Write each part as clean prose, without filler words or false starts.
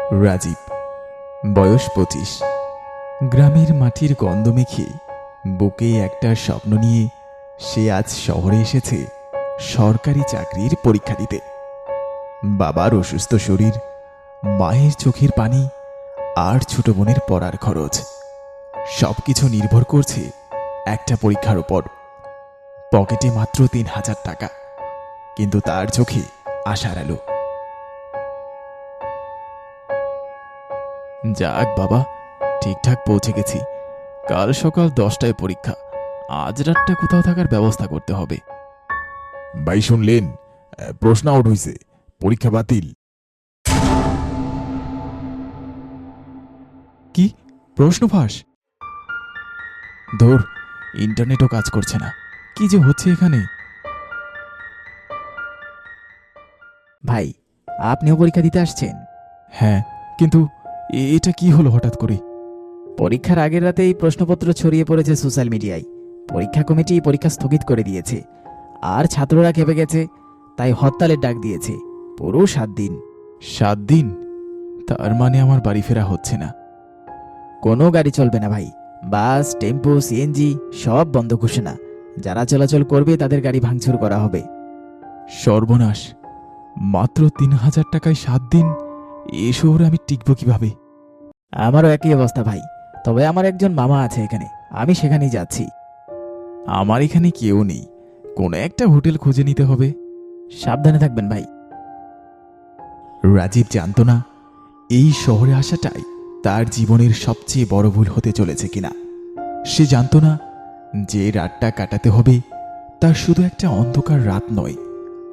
রাজীব, বয়স 25। গ্রামের মাটির গন্ধ মেখে বুকে একটা স্বপ্ন নিয়ে সে আজ শহরে এসেছে সরকারি চাকরির পরীক্ষা দিতে। বাবার অসুস্থ শরীর, মায়ের চোখের পানি আর ছোট বোনের পড়ার খরচ সবকিছু নির্ভর করছে একটা পরীক্ষার উপর। পকেটে মাত্র ৩,০০০ টাকা, কিন্তু তার চোখে আশার আলো। যাক বাবা, ঠিকঠাক পৌঁছে গেছি। কাল সকাল 10টায় পরীক্ষা, আজ রাতটা কোথাও থাকার ব্যবস্থা করতে হবে। ভাই শুনলেন, প্রশ্ন আউট হইছে, পরীক্ষা বাতিল। কি প্রশ্ন ফাঁস? ধর, ইন্টারনেটও কাজ করছে না। কি যে হচ্ছে এখানে? ভাই, আপনিও পরীক্ষা দিতে আসছেন? হ্যাঁ, কিন্তু এটা কি হলো হঠাৎ করে? পরীক্ষার আগের রাতেই প্রশ্নপত্র ছড়িয়ে পড়েছে সোশ্যাল মিডিয়ায়। পরীক্ষা কমিটি পরীক্ষা স্থগিত করে দিয়েছে, আর ছাত্ররা খেপে গেছে, তাই হরতালের ডাক দিয়েছে পুরো 7 দিন। 7 দিন? তার মানে আমার বাড়ি ফেরা হচ্ছে না। কোনো গাড়ি চলবে না ভাই। বাস, টেম্পো, সিএনজি সব বন্ধ ঘোষণা। যারা চলাচল করবে তাদের গাড়ি ভাঙচুর করা হবে। সর্বনাশ! মাত্র ৩,০০০ টাকায় 7 দিন? এ শহরে আমি টিকব কিভাবে? আমারও একই অবস্থা ভাই, তবে আমার একজন মামা আছে এখানে, আমি সেখানেই যাচ্ছি। আমার এখানে কেউ নেই, কোনো একটা হোটেল খুঁজে নিতে হবে। সাবধানে থাকবেন ভাই। রাজীব জানত না এই শহরে আসাটাই তার জীবনের সবচেয়ে বড় ভুল হতে চলেছে কিনা। সে জানত না যে রাতটা কাটাতে হবে তার শুধু একটা অন্ধকার রাত নয়,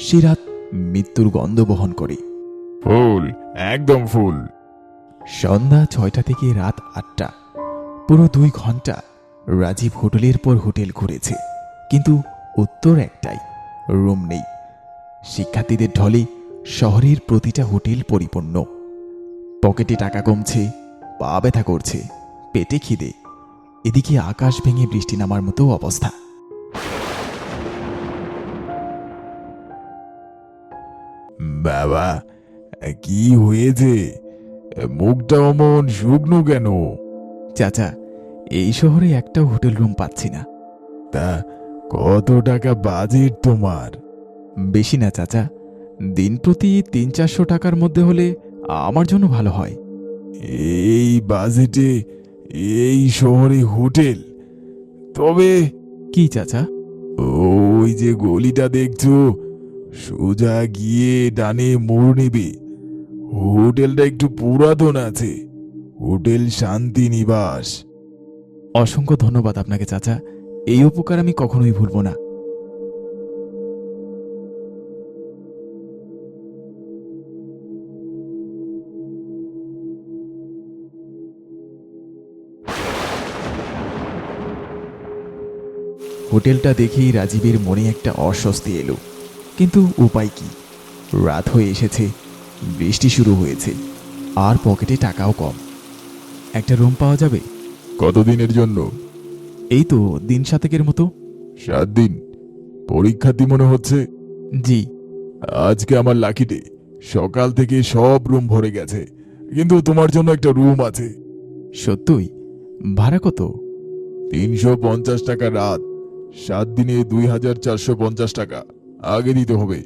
সে রাত মৃত্যুর গন্ধ বহন করে। ফুল, একদম ফুল। সন্ধ্যা 6টা থেকে রাত 8টা, পুরো 2 ঘন্টা রাজীব হোটেলের পর হোটেল ঘুরেছে, কিন্তু উত্তর একটাই, রুম নেই। শিক্ষার্থীদের ঢলে শহরের প্রতিটা হোটেল পরিপূর্ণ। পকেটে টাকা কমছে, পা ব্যথা করছে, পেটে খিদে, এদিকে আকাশ ভেঙে বৃষ্টি নামার মতো অবস্থা। বাবা, কি হয়েছে? মুখটা অমন শুকনো কেন? চাচা, এই শহরে একটাও হোটেল রুম পাচ্ছি না। তা কত টাকা বাজেট তোমার? বেশি না চাচা, দিন প্রতি 300-400 টাকার মধ্যে হলে আমার জন্য ভালো হয়। এই বাজেটে এই শহরে হোটেল? তবে কি চাচা? ওই যে গলিটা দেখছো, সোজা গিয়ে ডানে মোড় নেবে। হোটেলটা একটু পুরাতন আছে, হোটেল শান্তি নিবাস। অসংখ্য ধন্যবাদ আপনাকে চাচা, এই উপকার আমি কখনোই ভুলব না। হোটেলটা দেখেই রাজীবের মনে একটা অস্বস্তি এলো, কিন্তু উপায় কি? রাত হয়ে এসেছে, বৃষ্টি শুরু হয়েছে, আর পকেটে টাকাও কম। একটা রুম পাওয়া যাবে? কতদিনের জন্য? এই তো দিন 7 মতো। 7 দিন? পরীক্ষার্থী মনে হচ্ছে। জি। আজকে আমার লাকি ডে, সকাল থেকে সব রুম ভরে গেছে, কিন্তু তোমার জন্য একটা রুম আছে। সত্যই? ভাড়া কত? 350 টাকা রাত, 7 দিনে 2,450 টাকা আগে দিতে হবে।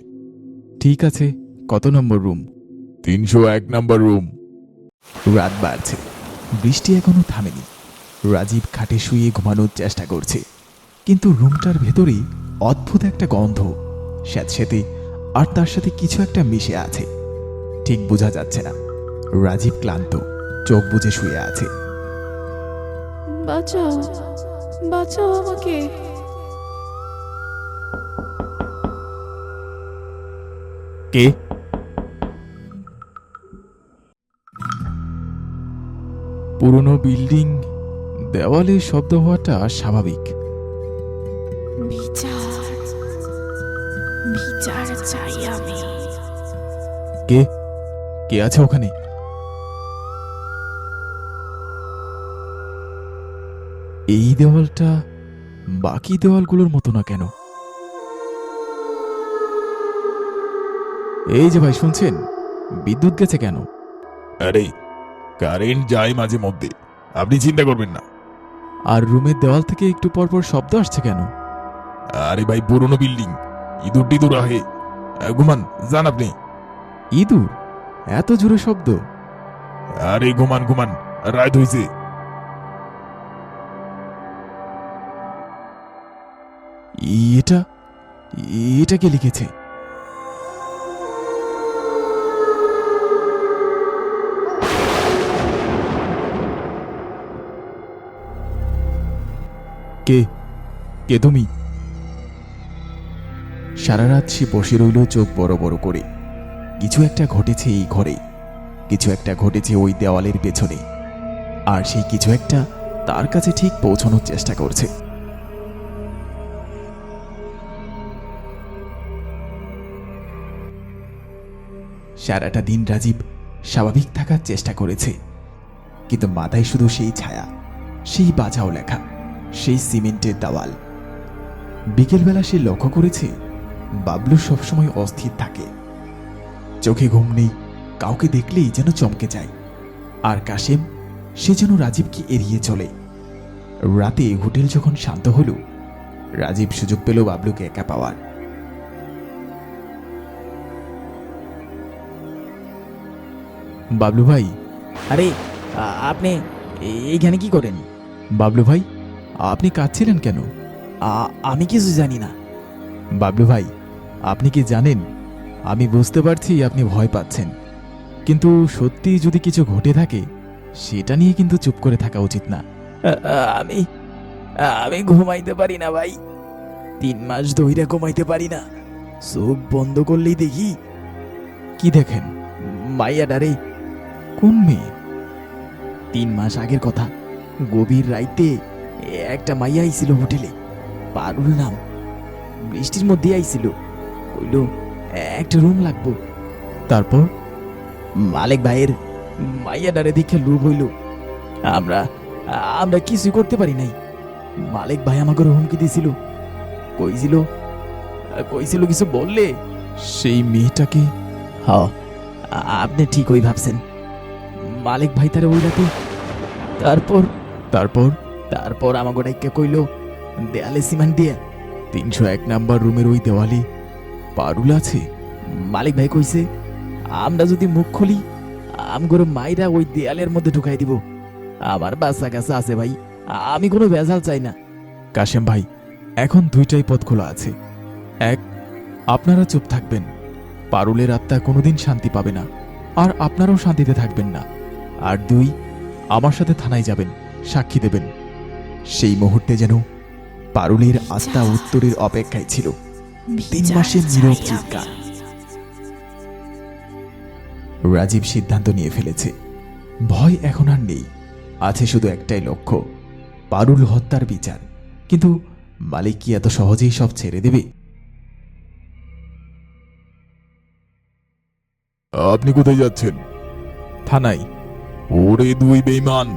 ঠিক আছে, কত নম্বর রুম? 301 number room. রাত বাড়ছে, বৃষ্টি এখনো থামেনি। রাজীব খাটে শুয়ে ঘুমানোর চেষ্টা করছে, কিন্তু রুমটার ভেতরে অদ্ভুত একটা গন্ধ, স্যাঁতস্যাঁতে, আর তার সাথে কিছু একটা মিশে আছে, ঠিক বোঝা যাচ্ছে না। রাজীব ক্লান্ত, চোখ বুজে শুয়ে আছে। বাঁচাও, বাঁচাও আমাকে। কে? পুরনো বিল্ডিং, দেওয়ালে শব্দ হওয়াটা স্বাভাবিক। বিচার, বিচার চাই আমি। কে? কে আছে ওখানে? এই দেওয়ালটা বাকি দেওয়ালগুলোর মতো না কেন? এই যে ভাই, শুনছেন? বিদ্যুৎ গেছে কেন? আরে কারেন্ট যায় মাঝে মধ্যে, আপনি চিন্তা করবেন না। আর রুমের দেওয়াল থেকে একটু পরপর শব্দ আসছে কেন? আরে ভাই, পুরনো বিল্ডিং, ইঁদুর টিঁদুর আহে। ঘুমান, যান আপনি। ইঁদুর? এত জোরে শব্দ? আরে ঘুমান ঘুমান, রাত হইছে। এটা এটা কে লিখেছে? কে কে তুমি? সারা রাত সে বসে রইল চোখ বড় বড় করে। কিছু একটা ঘটেছে এই ঘরে, কিছু একটা ঘটেছে ওই দেওয়ালের পেছনে, আর সেই কিছু একটা তার কাছে ঠিক পৌঁছানোর চেষ্টা করছে। সারাটা দিন রাজীব স্বাভাবিক থাকার চেষ্টা করেছে, কিন্তু মাথায় শুধু সেই ছায়া, সেই বাজাও লেখা, সেই সিমেন্টের দেওয়াল। বিকেলবেলা সে লক্ষ্য করেছে বাবলু সবসময় অস্থির থাকে, চোখে ঘুম নেই, কাউকে দেখলেই যেন চমকে যায়। আর কাশেম, সে যেন রাজীবকে এড়িয়ে চলে। রাতে হোটেল যখন শান্ত হল, রাজীব সুযোগ পেল বাবলুকে একা পাওয়ার। বাবলু ভাই। আরে আপনি এইখানে কি করেন? বাবলু ভাই, আপনি কাঁদছিলেন কেন? আমি কিছু জানি না। বাবলু ভাই, আপনি কি জানেন, আমি বুঝতে পারছি আপনি ভয় পাচ্ছেন, কিন্তু সত্যি যদি কিছু ঘটে থাকে সেটা নিয়ে কিন্তু চুপ করে থাকা উচিত না। আমি আমি ঘুমাইতে পারি না ভাই, 3 মাস ধইরা ঘুমাইতে পারি না। চোখ বন্ধ করলেই দেখি কি দেখেন? মাইয়া ডারে। কোন মেয়ে? 3 মাস আগের কথা, গভীর রাইতে একটা মাইয়া আইছিল হোটেলে, পারুল নাম। বৃষ্টির মধ্যে আইছিল, কইল একটা রুম লাগবো। তারপর? মালিক ভাইয়ের মাইয়া ডারে দেখে লোভ হইল। আমরা আমরা কিছুই করতে পারি নাই। মালিক ভাই আমাকে হুমকি দিছিল, কইছিল কিছু বললে। সেই মেয়েটাকে? হ, আপনি ঠিক ওই ভাবছেন। মালিক ভাই তারে ওই রাতে। তারপর তারপর তারপর আমাকে ডাইকা কইল দেয়ালে সিমেন্ট দিয়ে। 301 নাম্বার রুমের ওই দেওয়ালে পারুল আছে। মালিক ভাই কইছে আমরা যদি মুখ খুলি আমগর মাইরা ওই দেয়ালের মধ্যে ঢুকাই দিব। আমার বাচ্চা কাছে আছে ভাই, আমি কোনো ভেজাল চাই না। কাশেম ভাই, এখন দুইটাই পথ খোলা আছে। এক, আপনারা চুপ থাকবেন, পারুলের আত্মা কোনোদিন শান্তি পাবে না, আর আপনারাও শান্তিতে থাকবেন না। আর 2, আমার সাথে থানায় যাবেন, সাক্ষী দেবেন। সেই মুহূর্তে যেন পারুলের আত্মা উত্তরের অপেক্ষায় ছিল। 3 মাসের নীরব চিৎকার। রাজীব সিদ্ধান্ত নিয়ে ফেলেছে, ভয় এখন আর নেই, আছে শুধু একটাই লক্ষ্য, পারুল হত্যার বিচার। কিন্তু মালিক কি এত সহজেই সব ছেড়ে দেবে? আপনি কোথায় যাচ্ছেন? থানায়। ওরে 2 বেঈমান,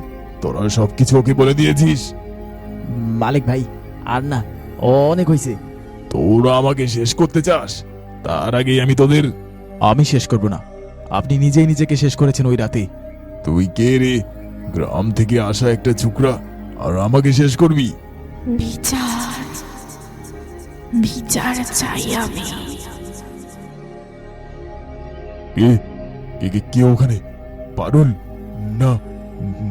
তোরা সবকিছু ওকে বলে দিয়েছিস? মালিক ভাই আর না, অনেক হইছে। তোরা আমাকে শেষ করতে চাস? তার আগেই আমি তোদের। আমি শেষ করব না, আপনি নিজেই নিজেকে শেষ করেছেন ওই রাতে। তুই কে রে? গ্রাম থেকে আসা একটা চুকরা, আর আমাকে শেষ করবি? বিচার বিচার চাই আমি। কে কে কে কে ওখানে? পারুল? না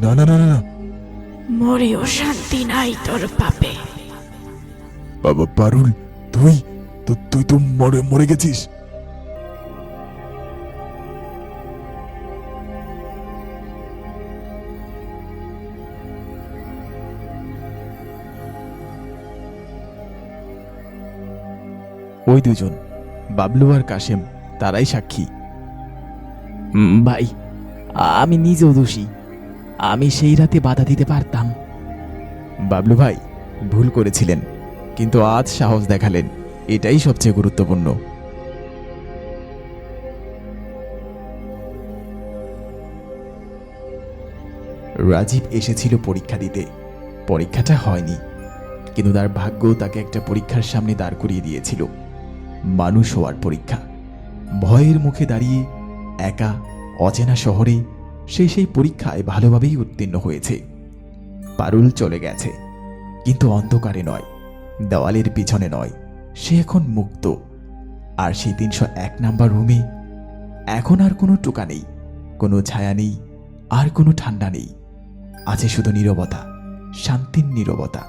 না না না না না। মরেও শান্তি নাই তোর পাপে। বাবা পারুল, তুই তুই তো মরে মরে গেছিস। ওই দুজন, বাবলু আর কাশেম, তারাই সাক্ষী। ভাই, আমি নিজেও দোষী। আমি সেই রাতে বাধা দিতে পারতাম। বাবলু ভাই, ভুল করেছিলেন, কিন্তু আজ সাহস দেখালেন, এটাই সবচেয়ে গুরুত্বপূর্ণ। রাজীব এসেছিল পরীক্ষা দিতে, পরীক্ষাটা হয়নি, কিন্তু তার ভাগ্য তাকে একটা পরীক্ষার সামনে দাঁড় করিয়ে দিয়েছিল, মানুষ হওয়ার পরীক্ষা। ভয়ের মুখে দাঁড়িয়ে একা অচেনা শহরে সে সেই পরীক্ষায় ভালোভাবেই উত্তীর্ণ হয়েছে। পারুল চলে গেছে, কিন্তু অন্ধকারে নয়, দেওয়ালের পিছনে নয়, সে এখন মুক্ত। আর সেই 301 নাম্বার রুমে এখন আর কোনো টোকা নেই, কোনো ছায়া নেই, আর কোনো ঠান্ডা নেই। আছে শুধু নীরবতা, শান্তির নীরবতা।